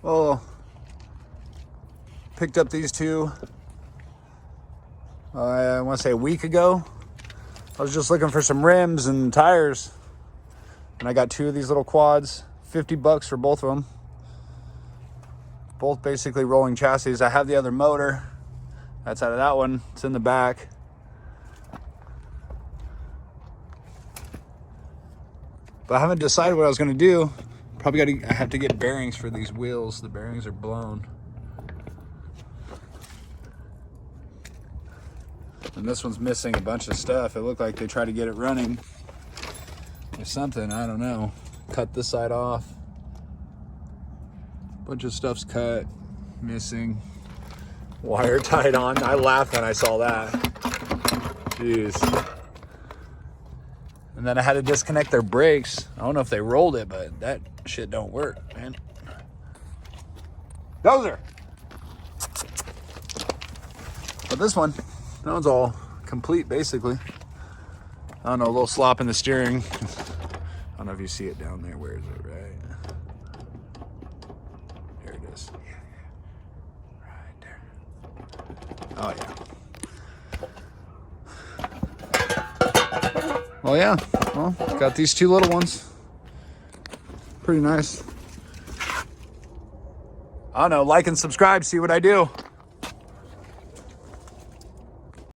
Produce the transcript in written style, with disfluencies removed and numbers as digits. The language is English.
Well, picked up these two, I want to say a week ago. I was just looking for some rims and tires, and I got two of these little quads, $50 for both of them. Both basically rolling chassis. I have the other motor. That's out of that one. It's in the back. But I haven't decided what I was going to do. I have to get bearings for these wheels. The bearings are blown. And this one's missing a bunch of stuff. It looked like they tried to get it running or something. I don't know. Cut this side off. Bunch of stuff's cut, missing. Wire tied on. I laughed when I saw that. Jeez. And then I had to disconnect their brakes. I don't know if they rolled it, but that shit don't work, man. Dozer! But this one, that one's all complete, basically. I don't know, a little slop in the steering. I don't know if you see it down there. Where is it, right? There it is. Right there. Oh, yeah. Well, yeah. Well, got these two little ones. Pretty nice. I don't know, like and subscribe, see what I do.